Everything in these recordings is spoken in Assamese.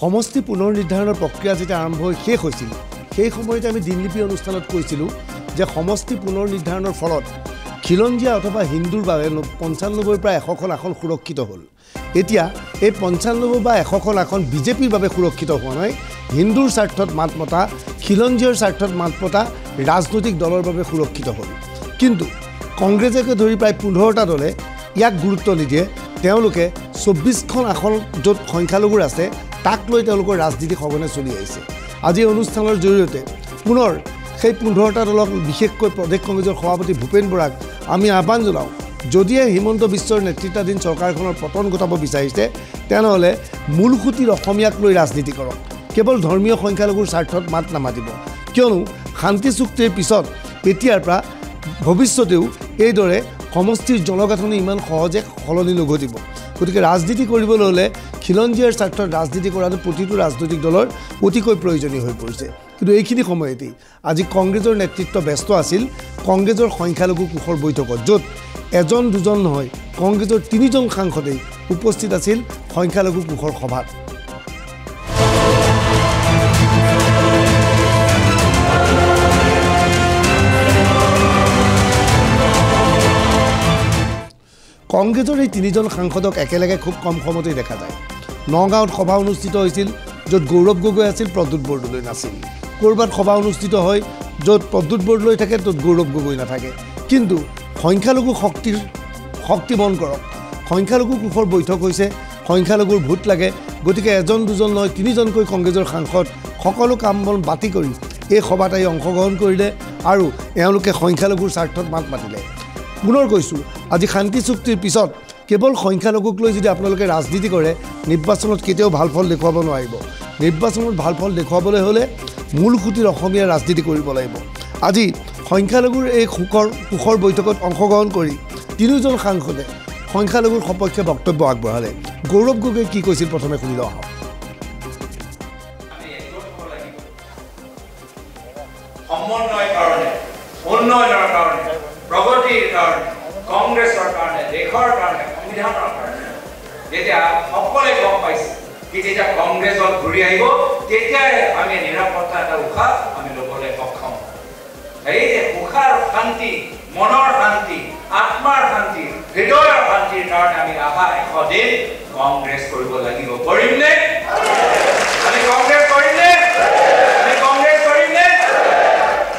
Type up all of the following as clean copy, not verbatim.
সমষ্টি পুনৰ নিৰ্ধাৰণৰ প্ৰক্ৰিয়া যেতিয়া আৰম্ভ হৈ শেষ হৈছিল সেই সময়তে আমি দিনলিপি অনুষ্ঠানত কৈছিলোঁ যে সমষ্টি পুনৰ নিৰ্ধাৰণৰ ফলত খিলঞ্জীয়া অথবা হিন্দুৰ বাবে ৯৫ৰ পৰা ১০০খন আসন সুৰক্ষিত হ'ল। এতিয়া এই ৯৫ বা ১০০খন আসন বিজেপিৰ বাবে সুৰক্ষিত হোৱা নাই, হিন্দুৰ স্বাৰ্থত মাত মতা, খিলঞ্জীয়াৰ স্বাৰ্থত মাত মতা ৰাজনৈতিক দলৰ বাবে সুৰক্ষিত হ'ল। কিন্তু কংগ্ৰেছকে ধৰি প্ৰায় ১৫টা দলে ইয়াক গুৰুত্ব নিদিয়ে। তেওঁলোকে ২৪খন আসন য'ত সংখ্যালঘুৰ আছে তাক লৈ তেওঁলোকৰ ৰাজনীতি সঘনে চলি আহিছে। আজি অনুষ্ঠানৰ জৰিয়তে পুনৰ সেই ১৫টা দলক বিশেষকৈ প্ৰদেশ কংগ্ৰেছৰ সভাপতি ভূপেন বৰাক আমি আহ্বান জনাওঁ, যদিহে হিমন্ত বিশ্বৰ নেতৃত্বাধীন চৰকাৰখনৰ পতন ঘটাব বিচাৰিছে তেনেহ'লে মূলসুঁতিৰ অসমীয়াক লৈ ৰাজনীতি কৰক, কেৱল ধৰ্মীয় সংখ্যালঘুৰ স্বাৰ্থত মাত নামাতিব। কিয়নো শান্তি চুক্তিৰ পিছত এতিয়াৰ পৰা ভৱিষ্যতেও এইদৰে সমষ্টিৰ জনগাঁথনি ইমান সহজে সলনি নঘটিব। গতিকে ৰাজনীতি কৰিবলৈ হ'লে খিলঞ্জীয়াৰ স্বাৰ্থত ৰাজনীতি কৰাটো প্ৰতিটো ৰাজনৈতিক দলৰ অতিকৈ প্ৰয়োজনীয় হৈ পৰিছে। কিন্তু এইখিনি সময়তেই আজি কংগ্ৰেছৰ নেতৃত্ব ব্যস্ত আছিল কংগ্ৰেছৰ সংখ্যালঘু কোষৰ বৈঠকত, য'ত এজন দুজন নহয় কংগ্ৰেছৰ ৩জন সাংসদেই উপস্থিত আছিল সংখ্যালঘু কোষৰ সভাত। কংগ্ৰেছৰ এই ৩জন সাংসদক একেলগে খুব কম সময়তেই দেখা যায়। নগাঁৱত সভা অনুষ্ঠিত হৈছিল য'ত গৌৰৱ গগৈ আছিল, প্ৰদ্যুৎ বৰদলৈ নাছিল। ক'ৰবাত সভা অনুষ্ঠিত হয় য'ত প্ৰদ্যুৎ বৰদলৈ থাকে, ত'ত গৌৰৱ গগৈ নাথাকে। কিন্তু সংখ্যালঘু শক্তি মন কৰক, সংখ্যালঘু কোষৰ বৈঠক হৈছে, সংখ্যালঘুৰ ভোট লাগে। গতিকে এজন দুজন নহয় ৩জনকৈ কংগ্ৰেছৰ সাংসদ সকলো কাম বন বাতি কৰি এই সভাত আহি অংশগ্ৰহণ কৰিলে আৰু এওঁলোকে সংখ্যালঘুৰ স্বাৰ্থত মাত মাতিলে। পুনৰ কৈছোঁ, আজি শান্তি চুক্তিৰ পিছত কেৱল সংখ্যালঘুক লৈ যদি আপোনালোকে ৰাজনীতি কৰে নিৰ্বাচনত কেতিয়াও ভাল ফল দেখুৱাব নোৱাৰিব। নিৰ্বাচনত ভাল ফল দেখুৱাবলৈ হ'লে মূলসুঁতিৰ অসমীয়া ৰাজনীতি কৰিব লাগিব। আজি সংখ্যালঘুৰ এই কোষৰ বৈঠকত অংশগ্ৰহণ কৰি ৩জন সাংসদে সংখ্যালঘুৰ সপক্ষে বক্তব্য আগবঢ়ালে। গৌৰৱ গগৈ কি কৈছিল প্ৰথমে শুনি লওঁ আহক। সমন্বয়ৰ কাৰণে, উন্নয়নৰ কাৰণে, প্ৰগতিৰ কাৰণে, কংগ্ৰেছৰ কাৰণে, দেশৰ কাৰণে, সংবিধানৰ কাৰণে যেতিয়া সকলোৱে গম পাইছে কি যেতিয়া কংগ্ৰেছত ঘূৰি আহিব তেতিয়াই আমি নিৰাপত্তা এটা উশাহ আমি ল'বলৈ সক্ষম। এই যে উশাহৰ শান্তি, মনৰ শান্তি, আত্মাৰ শান্তি, হৃদয়ৰ শান্তিৰ কাৰণে আমি আহা ১০০ দিন কংগ্ৰেছ কৰিব লাগিব। কৰিমনে? আমি কংগ্ৰেছ কৰিমনে? আমি কংগ্ৰেছ কৰিমনে?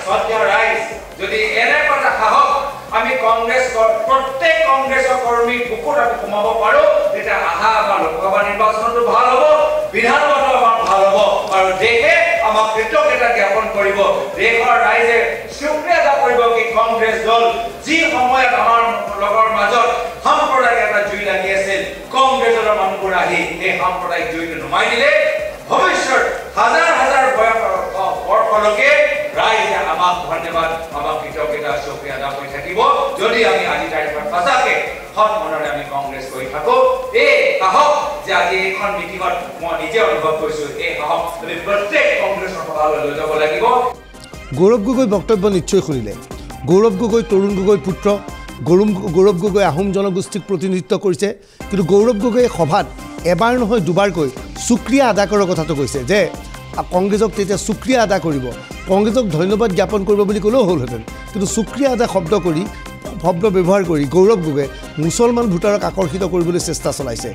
সত্য ৰাইজ যদি এনেকুৱা সাহস আমি কংগ্ৰেছ প্ৰত্যেক কংগ্ৰেছৰ কৰ্মীৰ বুকুত আমি সোমাব পাৰোঁ তেতিয়া আহা আমাৰ লোকসভা নিৰ্বাচনতো ভাল হ'ব, বিধানসভাতো আমাৰ ভাল হ'ব আৰু দেশে আমাক কৃতজ্ঞতা জ্ঞাপন কৰিব। দেশৰ ৰাইজে স্বীকৃতি এটা কৰিব কি কংগ্ৰেছ দল যি সময়ত আমাৰ লগৰ মাজত সাম্প্ৰদায়িক এটা জুই লাগি আছিল, কংগ্ৰেছৰ মানুহবোৰ আহি এই সাম্প্ৰদায়িক জুইটো নুমাই দিলে। ভৱিষ্যত হাজাৰ হাজাৰ বৰ্ষলৈকে ৰাইজে আমাক ধন্যবাদ, আমাক কৃতজ্ঞতা স্বীকৃতি আদা কৰি থাকিব যদি আমি আজি তাৰিখত সঁচাকৈ সৎ মনেৰে আমি কংগ্ৰেছ কৰি থাকোঁ। এই সাহস যে আজি এইখন মিটিঙত মই নিজে অনুভৱ কৰিছোঁ, এই সাহস আমি প্ৰত্যেক কংগ্ৰেছৰ সভালৈ লৈ যাব লাগিব। গৌৰৱ গগৈ বক্তব্য নিশ্চয় শুনিলে। গৌৰৱ গগৈ তৰুণ গগৈৰ পুত্ৰ। গৌৰৱ গগৈ আহোম জনগোষ্ঠীক প্ৰতিনিধিত্ব কৰিছে। কিন্তু গৌৰৱ গগৈয়ে সভাত এবাৰ নহয় দুবাৰকৈ শুক্ৰিয়া আদা কৰাৰ কথাটো কৈছে যে কংগ্ৰেছক তেতিয়া শুক্ৰিয়া আদা কৰিব, কংগ্ৰেছক ধন্যবাদ জ্ঞাপন কৰিব বুলি ক'লেও হ'লহেঁতেন। কিন্তু শুক্ৰিয়া আদা শব্দ ব্যৱহাৰ কৰি গৌৰৱ গগৈয়ে মুছলমান ভোটাৰক আকৰ্ষিত কৰিবলৈ চেষ্টা চলাইছে।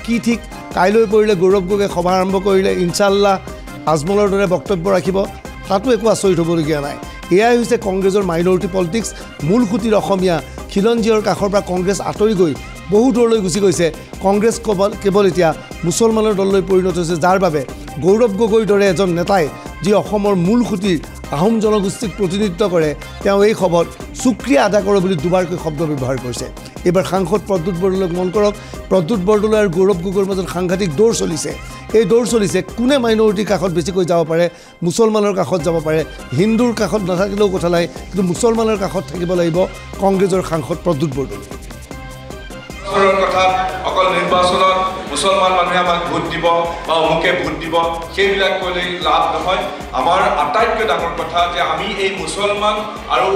কি ঠিক কাইলৈ পৰিলে গৌৰৱ গগৈয়ে সভা আৰম্ভ কৰিলে ইনশাআল্লাহ তাজমহলৰ দৰে বক্তব্য ৰাখিব, তাতো একো আচৰিত হ'বলগীয়া নাই। এয়াই হৈছে কংগ্ৰেছৰ মাইনৰিটি পলিটিক্স। মূলসুঁতিৰ অসমীয়া খিলঞ্জীয়ৰ কাষৰ পৰা কংগ্ৰেছ আঁতৰি গৈ বহু দূৰলৈ গুচি গৈছে। কংগ্ৰেছ কেৱল এতিয়া মুছলমানৰ দললৈ পৰিণত হৈছে, যাৰ বাবে গৌৰৱ গগৈৰ দৰে এজন নেতাই যি অসমৰ মূলসুঁতিৰ আহোম জনগোষ্ঠীক প্ৰতিনিধিত্ব কৰে তেওঁ এই সভাত শুক্ৰিয়া আদা কৰে বুলি দুবাৰকৈ শব্দ ব্যৱহাৰ কৰিছে। এইবাৰ সাংসদ প্ৰদ্যুৎ বৰদলৈক মন কৰক, প্ৰদ্যুৎ বৰদলৈ আৰু গৌৰৱ গগৈৰ মাজত সাংঘাতিক দৌৰ চলিছে। এই দৌৰ চলিছে কোনে মাইনৰিটিৰ কাষত বেছিকৈ যাব পাৰে, মুছলমানৰ কাষত যাব পাৰে। হিন্দুৰ কাষত নাথাকিলেও কথা নাই, কিন্তু মুছলমানৰ কাষত থাকিব লাগিব কংগ্ৰেছৰ সাংসদ প্ৰদ্যুৎ বৰদলৈ। কথা অকল নিৰ্বাচনত মুছলমান মানুহে আমাক ভোট দিব বা অমুকে ভোট দিব সেইবিলাক ক'লেই লাভ নহয়। আমাৰ আটাইতকৈ ডাঙৰ কথা যে আমি এই মুছলমান আৰু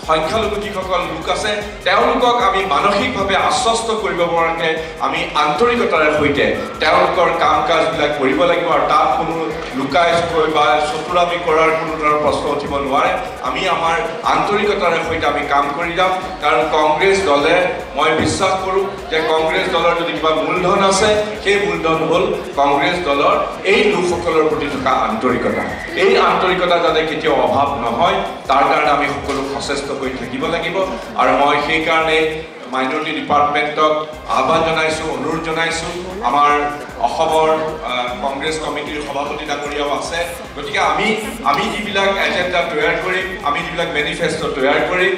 সংখ্যালঘু যিসকল লোক আছে তেওঁলোকক আমি মানসিকভাৱে আশ্বস্ত কৰিব পৰাকৈ আমি আন্তৰিকতাৰে সৈতে তেওঁলোকৰ কাম কাজবিলাক কৰিব লাগিব আৰু তাত কোনো লুকাই বা চতুৰামি কৰাৰ কোনো ধৰণৰ প্ৰশ্ন উঠিব নোৱাৰে আমি আমাৰ আন্তৰিকতাৰে সৈতে আমি কাম কৰি যাম কাৰণ কংগ্ৰেছ দলে মই বিশ্বাস কৰোঁ যে কংগ্ৰেছ দলৰ যদি কিবা মূলধন আছে সেই মূলধন হ'ল কংগ্ৰেছ দলৰ এই লোকসকলৰ প্ৰতি থকা আন্তৰিকতা এই আন্তৰিকতা যাতে কেতিয়াও অভাৱ নহয় তাৰ কাৰণে আমি সকলো সচেষ্ট হৈ থাকিব লাগিব আৰু মই সেইকাৰণে মাইনৰিটি ডিপাৰ্টমেণ্টক আহ্বান জনাইছোঁ অনুৰোধ জনাইছোঁ আমাৰ অসমৰ কংগ্ৰেছ কমিটিৰ সভাপতি ডাঙৰীয়াও আছে গতিকে আমি যিবিলাক এজেণ্ডা তৈয়াৰ কৰিম আমি যিবিলাক মেনিফেষ্টো তৈয়াৰ কৰিম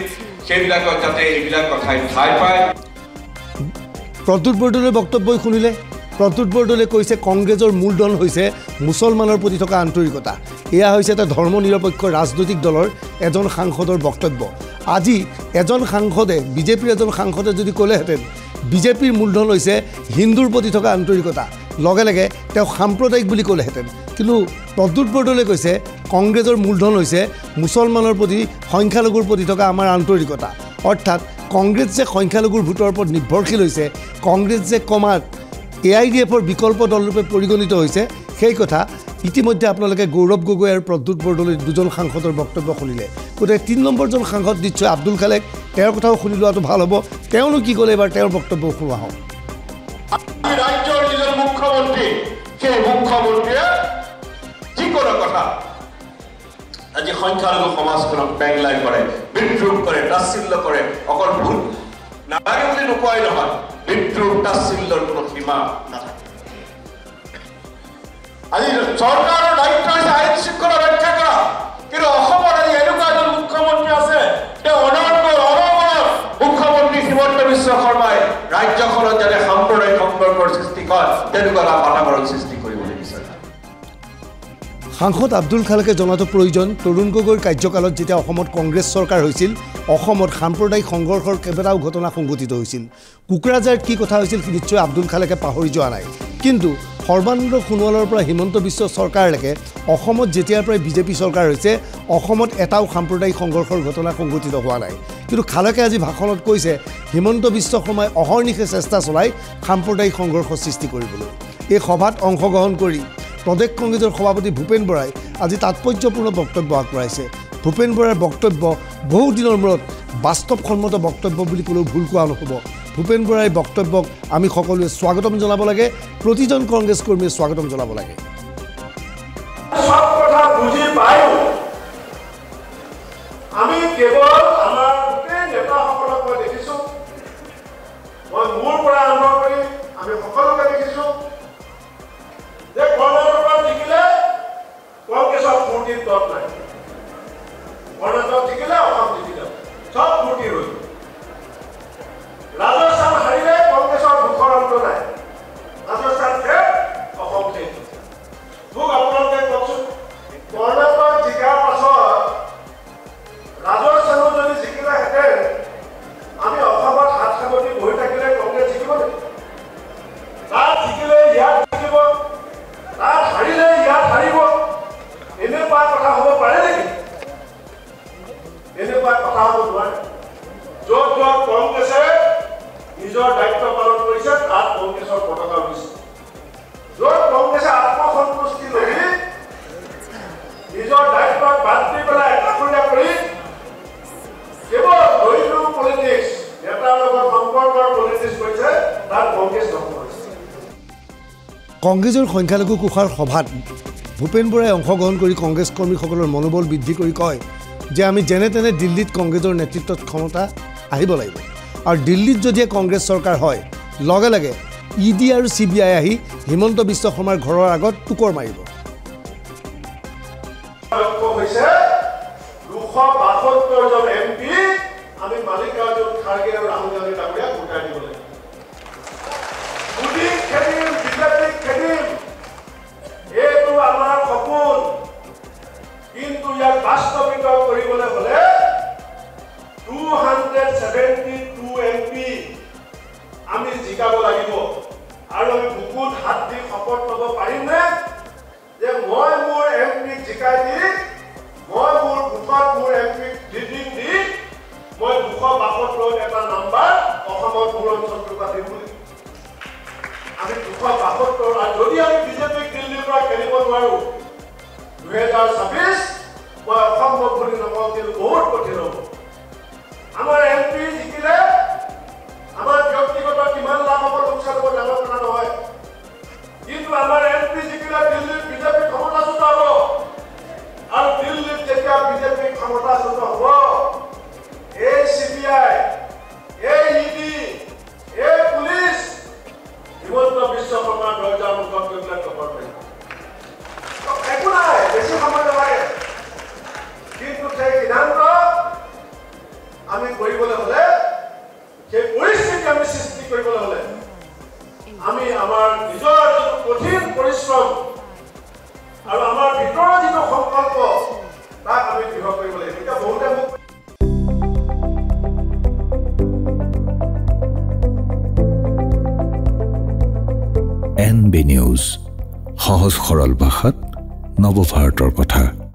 সেইবিলাকত যাতে এইবিলাক কথাই ঠাই পায় প্ৰদ্যুৎ বৰদলৈৰ বক্তব্যই শুনিলে প্ৰদ্যুৎ বৰদলৈয়ে কৈছে কংগ্ৰেছৰ মূলধন হৈছে মুছলমানৰ প্ৰতি থকা আন্তৰিকতা এয়া হৈছে এটা ধৰ্ম নিৰপেক্ষ ৰাজনৈতিক দলৰ এজন সাংসদৰ বক্তব্য আজি এজন সাংসদে বিজেপিৰ এজন সাংসদে যদি ক'লেহেঁতেন বিজেপিৰ মূলধন হৈছে হিন্দুৰ প্ৰতি থকা আন্তৰিকতা লগে লগে তেওঁ সাম্প্ৰদায়িক বুলি ক'লেহেঁতেন কিন্তু প্ৰদ্যুৎ বৰদলৈয়ে কৈছে কংগ্ৰেছৰ মূলধন হৈছে মুছলমানৰ প্ৰতি সংখ্যালঘুৰ প্ৰতি থকা আমাৰ আন্তৰিকতা অৰ্থাৎ কংগ্ৰেছ যে সংখ্যালঘুৰ ভোটৰ ওপৰত নিৰ্ভৰশীল হৈছে কংগ্ৰেছ যে কমাত AIDFৰ বিকল্প দলৰূপে পৰিগণিত হৈছে সেই কথা ইতিমধ্যে আপোনালোকে গৌৰৱ গগৈ আৰু প্ৰদ্যুৎ বৰদলৈ দুজন সাংসদৰ বক্তব্য শুনিলে গতিকে ৩ নম্বৰজন সাংসদ নিশ্চয় আব্দুল খালেক তেওঁৰ কথাও শুনি লোৱাটো ভাল হ'ব তেওঁনো কি ক'লে এবাৰ তেওঁৰ বক্তব্য শুনোৱা হওক ৰাজ্যৰ যিজন মুখ্যমন্ত্ৰী সেই মুখ্যমন্ত্ৰীয়ে যিকোনো কথা আজি সংখ্যালঘু সমাজখনক বেংলাই কৰে বিদ্ৰোহ কৰে তাচ্ছিল্য কৰে অকল ভুল নালাগে বুলি নোকোৱাই নহয় বিদ্ৰোহ তাচ্ছিল্যৰ কোনো সীমা নাথাকে আজি চৰকাৰৰ দায়িত্ব হৈছে আইন শৃংখলা ৰক্ষা কৰা কিন্তু অসমৰ আজি এনেকুৱা এজন মুখ্যমন্ত্ৰী আছে তেওঁ অনৰ্গল মুখ্যমন্ত্ৰী হিমন্ত বিশ্ব শৰ্মাই ৰাজ্যখনত যাতে সাম্প্ৰদায়িক সম্পৰ্কৰ সৃষ্টি কৰে তেনেকুৱা এটা বাতাবৰণ সৃষ্টি কৰিবলৈ বিচাৰে সাংসদ আব্দুল খালেকে জনাটো প্ৰয়োজন তৰুণ গগৈৰ কাৰ্যকালত যেতিয়া অসমত কংগ্ৰেছ চৰকাৰ হৈছিল অসমত সাম্প্ৰদায়িক সংঘৰ্ষৰ কেইবাটাও ঘটনা সংঘটিত হৈছিল কুকুৰাঝাৰত কি কথা হৈছিল নিশ্চয় আব্দুল খালেকে পাহৰি যোৱা নাই কিন্তু সৰ্বানন্দ সোণোৱালৰ পৰা হিমন্ত বিশ্ব চৰকাৰলৈকে অসমত যেতিয়াৰ পৰাই বিজেপি চৰকাৰ হৈছে অসমত এটাও সাম্প্ৰদায়িক সংঘৰ্ষৰ ঘটনা সংঘটিত হোৱা নাই কিন্তু খালেকে আজি ভাষণত কৈছে হিমন্ত বিশ্ব শৰ্মাই অহৰ্নিশে চেষ্টা চলাই সাম্প্ৰদায়িক সংঘৰ্ষ সৃষ্টি কৰিবলৈ এই সভাত অংশগ্ৰহণ কৰি প্ৰদেশ কংগ্ৰেছৰ সভাপতি ভূপেন বৰাই আজি তাৎপৰ্যপূৰ্ণ বক্তব্য আগবঢ়াইছে ভূপেন বৰাৰ বক্তব্য বহুদিনৰ মূৰত বাস্তৱসন্মত বক্তব্য বুলি ক'লেও ভুল কোৱা নহ'ব ভূপেন বৰাৰ বক্তব্যক আমি সকলোৱে স্বাগতম জনাব লাগে প্ৰতিজন কংগ্ৰেছ কৰ্মীয়ে স্বাগতম জনাব লাগে সব কথা বুজি পাইও আমি কেৱল আমাৰ গোটেই নেতাসকলক মই দেখিছোঁ মই মোৰ পৰা আৰম্ভ কৰি আমি সকলোকে দেখিছোঁ যে কৰ্ণাটকত জিকিলে কংগ্ৰেছৰ ফূৰ্তিৰ দল নাই কৰ্ণাটক জিকিলে অসম জিকিলে চব ফূৰ্তি হৈ ৰাজস্থান হাৰিলে কংগ্ৰেছৰ দুখৰ অন্ত নাই ৰাজস্থান ফেৰ অসম ফেৰ মোক আপোনালোকে কওকচোন কৰ্ণাটক জিকাৰ পাছত ৰাজস্থানো যদি জিকিলেহেঁতেন আমি অসমত হাত সাৱটি বহি থাকিলে কংগ্ৰেছ জিকিব নেকি তাত জিকিলে ইয়াত জিকিব তাত হাৰিলে ইয়াত হাৰিব এনেকুৱা কথা হ'ব পাৰে নেকি এনেকুৱা কথা হ'ব নোৱাৰে য'ত য'ত কংগ্ৰেছে নিজৰ দায়িত্ব পালন কৰিছে তাত কংগ্ৰেছৰ পতাকা উঠিছে য'ত কংগ্ৰেছে আত্মসন্তুষ্টি লৈ নিজৰ দায়িত্বক বাদ দি পেলাই একাষৰীয়া কৰি কেৱল দলীয় পলিটিক্স নেতাৰ লগত সম্পৰ্কৰ পলিটিক্স কৰিছে তাত কংগ্ৰেছ ধ্বংস হৈছে কংগ্ৰেছৰ সংখ্যালঘু কোষাৰ সভাত ভূপেন বৰাই অংশগ্ৰহণ কৰি কংগ্ৰেছ কৰ্মীসকলৰ মনোবল বৃদ্ধি কৰি কয় যে আমি যেনে তেনে দিল্লীত কংগ্ৰেছৰ নেতৃত্বত ক্ষমতা আহিব লাগিব আৰু দিল্লীত যদিহে কংগ্ৰেছ চৰকাৰ হয় লগে লগে ED আৰু CBI আহি হিমন্ত বিশ্ব শৰ্মাৰ ঘৰৰ আগত টুকৰ মাৰিব হৈছে 272 জন MP আমি মালিকাৰ্জুন খাৰ্গে আৰু ৰাহুল গান্ধী ডাঙৰীয়াক গোটাই দিব লাগিব মোদী খেদিম বিজেপি খেদিম এইটো আমাৰ সপোন কিন্তু ইয়াক বাস্তৱিত কৰিবলৈ হ'লে 272 MP আমি জিকাব লাগিব আৰু আমি বুকুত হাত দি শপত ল'ব পাৰিমনে নোৱাৰোঁ 2026 মই অসম্ভৱ বুলি নকওঁ কিন্তু বহুত কঠিন হ'ব আমাৰ MP জিকিলে আমাৰ ব্যক্তিগত কিমান লাভ হ'ব লোকচান হ'ব ডাঙৰ কথা নহয় কিন্তু আমাৰ MP জিকিলে দিল্লীত বিজেপি ক্ষমতাচ্যুত হ'ব আৰু দিল্লীত যেতিয়া বিজেপি ক্ষমতাচ্যুত হ'ব এই CBI এই ED এই পুলিচ হিমন্ত বিশ্ব শৰ্মাৰ দৰ্জা মুখত গৈ পেলাই টকৰ পাৰিব একো নাই বেছি সময় নালাগে কিন্তু সেই সিদ্ধান্ত আমি কৰিবলৈ হ'লে সেই পৰিস্থিতি আমি সৃষ্টি কৰিবলৈ হ'লে আমি আমাৰ নিজৰ যিটো কঠিন পৰিশ্ৰম আৰু আমাৰ ভিতৰৰ যিটো সংকল্প তাক আমি দৃঢ় কৰিব লাগিব এতিয়া বহুতে মোক NB নিউজ সহজ সৰল ভাষাত নৱভাৰতৰ কথা